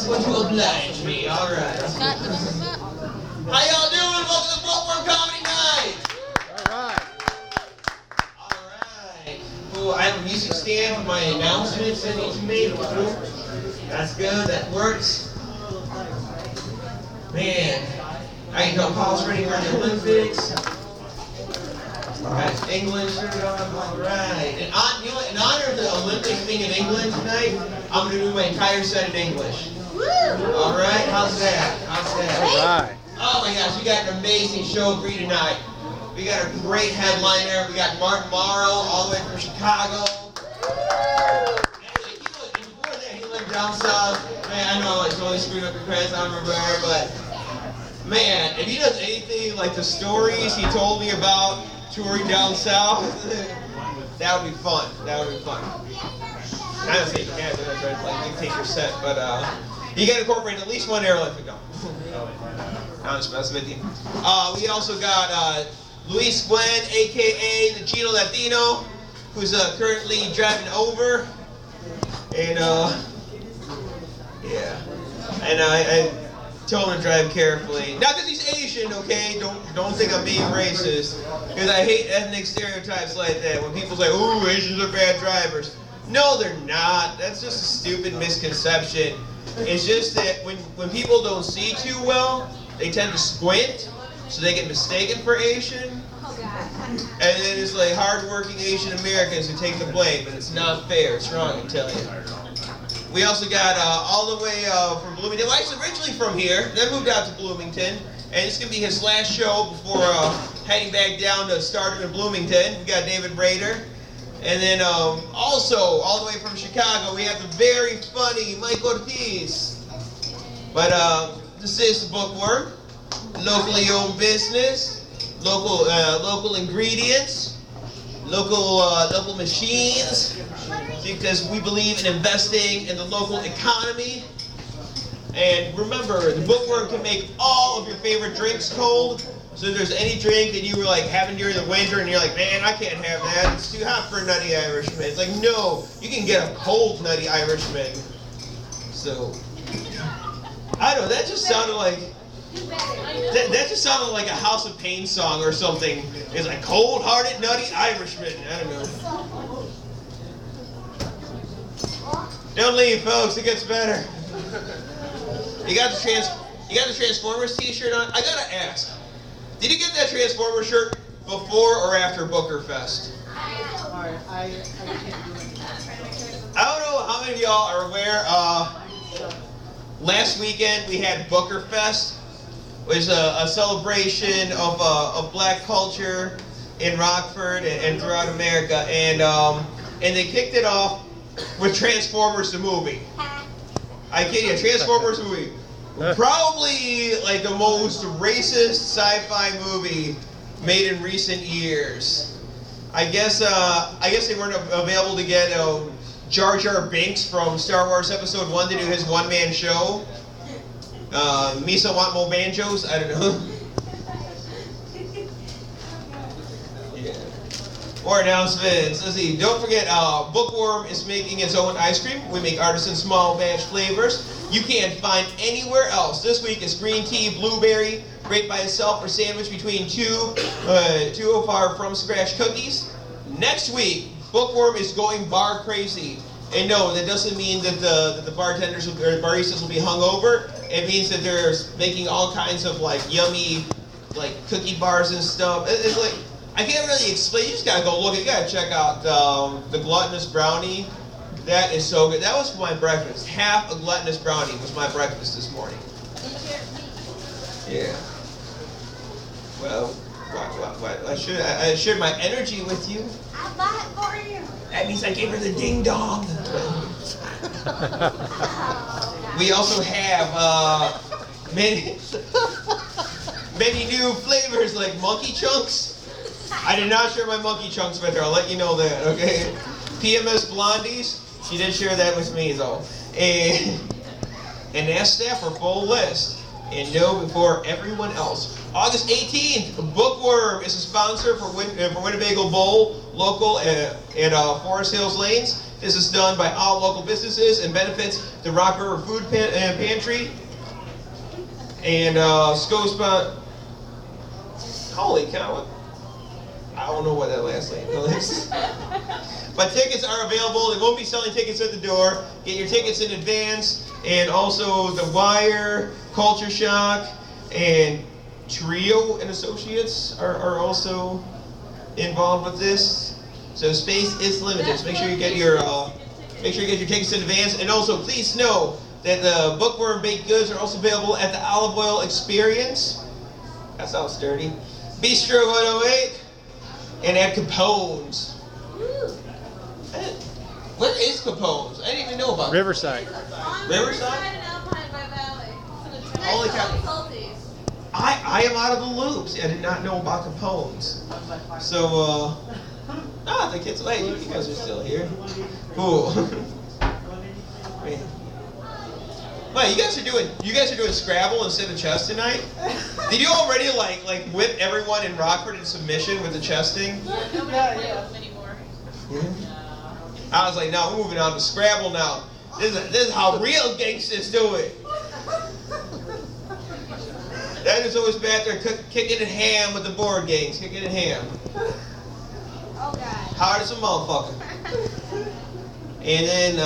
going to oblige me. All right. How y'all doing? Welcome to Bookworm Comedy Night. All right. Well, I have a music stand with my announcements I need to make. That's good. That works. Man, I ain't no pause for anywhere in the Olympics. Got England shirt on. All right. And you know, in honor of the Olympic thing in England tonight, I'm going to do my entire set in English. All right. How's that? How's that? All right. Oh my gosh, we got an amazing show for you tonight. We got a great headliner. We got Martin Morrow all the way from Chicago. Actually, before that, he lived down south. Man, I know I totally screwed up your credits, I remember, but man, if he does anything like the stories he told me about touring down south, that would be fun. That would be fun. I don't say you can't do that, right? Like dictate your set, but you got to incorporate at least one airline to go. I'm just messing with you. We also got Luis Gwen, aka the Chino Latino, who's currently driving over, and yeah, and I told him to drive carefully. Not because he's Asian, okay? Don't think I'm being racist, because I hate ethnic stereotypes like that. When people say, "Ooh, Asians are bad drivers," no, they're not. That's just a stupid misconception. It's just that when people don't see too well, they tend to squint, so they get mistaken for Asian. And then it's like hard-working Asian Americans who take the blame, and it's not fair. It's wrong, I tell you. We also got all the way from Bloomington. Well, he's originally from here, then moved out to Bloomington, and it's going to be his last show before heading back down to stardom in Bloomington. We got David Rader. And then also, all the way from Chicago, we have the very funny Mike Ortiz. But this is the Bookworm, locally owned business, local ingredients, local machines, because we believe in investing in the local economy. And remember, the Bookworm can make all of your favorite drinks cold. So if there's any drink that you were like having during the winter and you're like, man, I can't have that, it's too hot for a Nutty Irishman. It's like, no, you can get a cold Nutty Irishman. So, I don't know, that just sounded like, that just sounded like a House of Pain song or something. It's like, cold-hearted Nutty Irishman. I don't know. Don't leave, folks, it gets better. You got the Transformers t-shirt on? I gotta ask. Did you get that Transformer shirt before or after Booker Fest? I can't do it. I don't know how many of y'all are aware. Last weekend we had Booker Fest, which is a celebration of black culture in Rockford and throughout America, and they kicked it off with Transformers the movie. I kid you, Transformers movie. Probably like the most racist sci-fi movie made in recent years. I guess they weren't available to get Jar Jar Binks from Star Wars Episode 1 to do his one-man show. Misa want more banjos? I don't know. Yeah. More announcements. Let's see. Don't forget, Bookworm is making its own ice cream. We make artisan small batch flavors. You can't find anywhere else. This week is green tea, blueberry, great by itself or sandwiched between two of our from-scratch cookies. Next week, Bookworm is going bar crazy. And no, that doesn't mean that the bartenders or baristas will be hungover. It means that they're making all kinds of like yummy, like cookie bars and stuff. It's like, I can't really explain. You just gotta go look. You gotta check out the gluttonous brownie. That is so good. That was for my breakfast. Half a gluttonous brownie was my breakfast this morning. Yeah. Well, what? I shared my energy with you. I bought it for you. That means I gave her the ding dong. We also have many new flavors like monkey chunks. I did not share my monkey chunks with her. I'll let you know that. Okay. PMS Blondies. She did share that with me though. And ask staff for full list. And know before everyone else. August 18th, Bookworm is a sponsor for Winnebago Bowl, local at Forest Hills Lanes. This is done by all local businesses and benefits the Rockford Food Pantry. And Scotia. Holy cow. I don't know what that last name is. But tickets are available. They won't be selling tickets at the door. Get your tickets in advance. And also The Wire, Culture Shock, and Trio and Associates are also involved with this. So space is limited. So make sure you get your tickets in advance. And also please know that the Bookworm baked goods are also available at the Olive Oil Experience. That sounds sturdy. Bistro 108 and at Capone's. Where is Capone's? I didn't even know about it. Riverside. Riverside? In Alpine by Valley. Holy cow. Salties. I am out of the loop. See, I did not know about Capone's. So, the kids, hey, you guys are still here. Cool. Man. Wait, you guys are doing Scrabble instead of chess tonight? Did you already like whip everyone in Rockford in submission with the chess thing? Nobody play with them anymore. I was like, no, we're moving on to Scrabble now. This is how real gangsters do it. That is always back there kicking it ham with the board games, kicking it ham. Oh God. Hard as a motherfucker. And then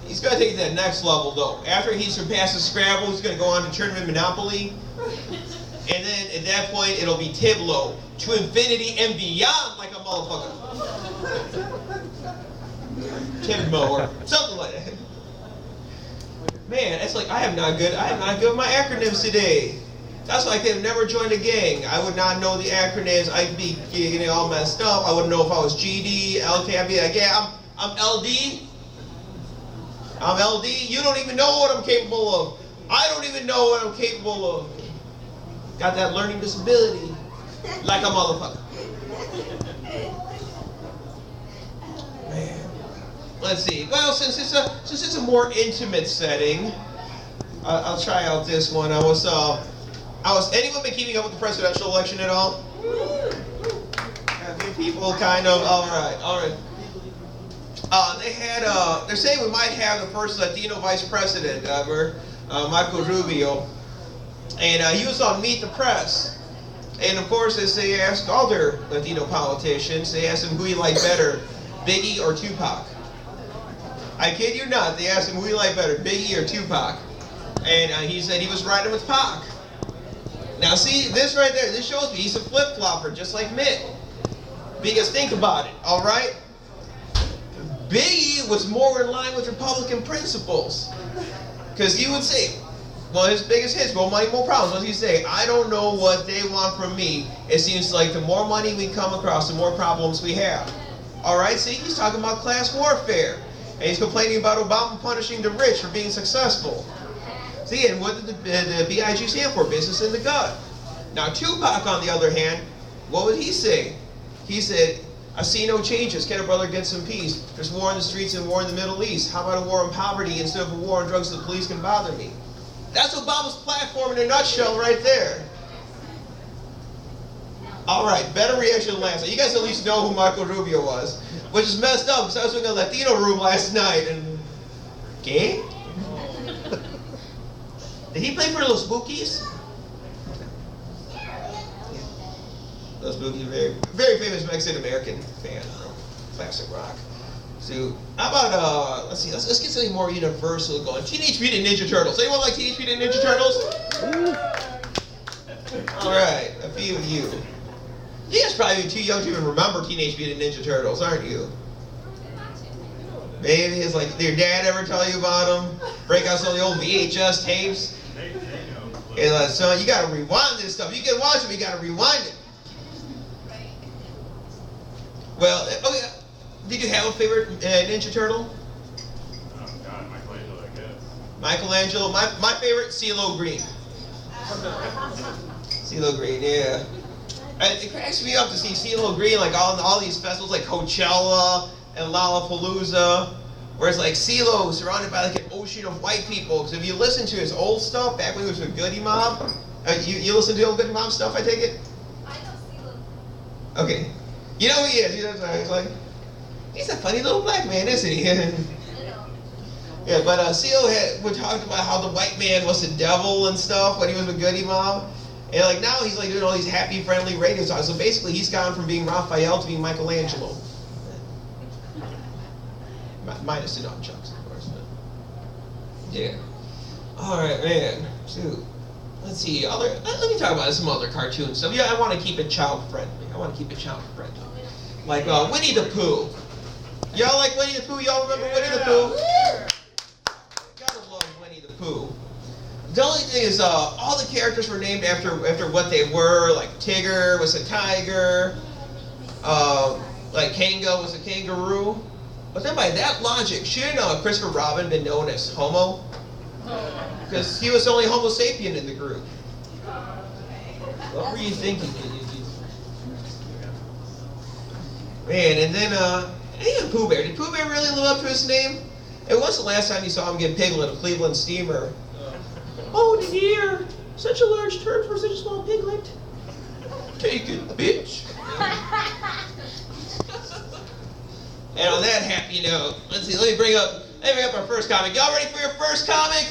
he's got to take it to that next level, though. After he surpasses Scrabble, he's going to go on to Tournament Monopoly. And then at that point, it'll be Tableau. To infinity and beyond, like a motherfucker. Tableau or something like that. Man, it's like I am not good with my acronyms today. That's why I could have never joined a gang. I would not know the acronyms. I'd be getting all messed up. I wouldn't know if I was GD, LK. I'd be like, yeah, I'm LD. I'm LD. You don't even know what I'm capable of. I don't even know what I'm capable of. Got that learning disability. Like a motherfucker. Man. Let's see. Well, since it's a more intimate setting, I'll try out this one. Anyone been keeping up with the presidential election at all? A few people kind of. All right. They're saying we might have the first Latino vice president ever, Marco Rubio. And he was on Meet the Press. And of course, as they asked other Latino politicians, they asked him who he liked better, Biggie or Tupac. I kid you not, they asked him who he liked better, Biggie or Tupac. And he said he was riding with Pac. Now see, this right there, this shows me he's a flip-flopper, just like Mitt. Because think about it, all right? Biggie was more in line with Republican principles. Because he would say, one of his biggest hits, more money, more problems. What does he say? I don't know what they want from me. It seems like the more money we come across, the more problems we have. All right, see, he's talking about class warfare. And he's complaining about Obama punishing the rich for being successful. See, and what did the BIG stand for? Business in the gut. Now, Tupac, on the other hand, what would he say? He said, I see no changes. Can a brother get some peace? There's war in the streets and war in the Middle East. How about a war on poverty instead of a war on drugs so the police can bother me? That's Obama's platform in a nutshell right there. All right, better reaction than last night. You guys at least know who Marco Rubio was, which is messed up because I was in a Latino room last night and... ¿Qué? Did he play for Los Bookies? Los Bookies, very, very famous Mexican-American fan of classic rock. So, how about, let's see, let's get something more universal going. Teenage Mutant Ninja Turtles. Anyone like Teenage Mutant Ninja Turtles? All right, a few of you. You guys probably too young to even remember Teenage Mutant Ninja Turtles, aren't you? Maybe it's like, did your dad ever tell you about them? Break out some of the old VHS tapes? And like, son, you gotta rewind this stuff. You can watch them, you gotta rewind it. Well, okay. Did you have a favorite Ninja Turtle? Oh God, Michelangelo, I guess. Michelangelo. My favorite, CeeLo Green. CeeLo Green, yeah. It cracks me up to see CeeLo Green like all these festivals like Coachella and Lollapalooza, where it's like CeeLo surrounded by like an ocean of white people. Because if you listen to his old stuff back when he was with Goody Mob, you listen to the old Goody Mob stuff, I take it? I know CeeLo. Okay. You know who he is. He's like. He's a funny little black man, isn't he? Yeah, but CO we talked about how the white man was the devil and stuff when he was with Goody Mob. And like now he's like doing all these happy, friendly radio songs. So basically he's gone from being Raphael to being Michelangelo. Minus the nunchucks, of course. But yeah. Alright, man. Shoot. Let's see. Let me talk about some other cartoon stuff. Yeah, I want to keep it child friendly. Like Winnie the Pooh. Y'all like Winnie the Pooh? Y'all remember Winnie the Pooh? Gotta love Winnie the Pooh. The only thing is, all the characters were named after what they were. Like Tigger was a tiger. Like Kanga was a kangaroo. But then by that logic, shouldn't Christopher Robin been known as Homo? Because he was the only Homo sapien in the group. What were you thinking? Man, and then, and Pooh Bear. Did Pooh Bear really live up to his name? It was the last time you saw him get Piglet, a Cleveland steamer. Oh dear, such a large turd for such a small piglet. Take it, bitch. And on that happy note, let me bring up our first comic. Y'all ready for your first comic?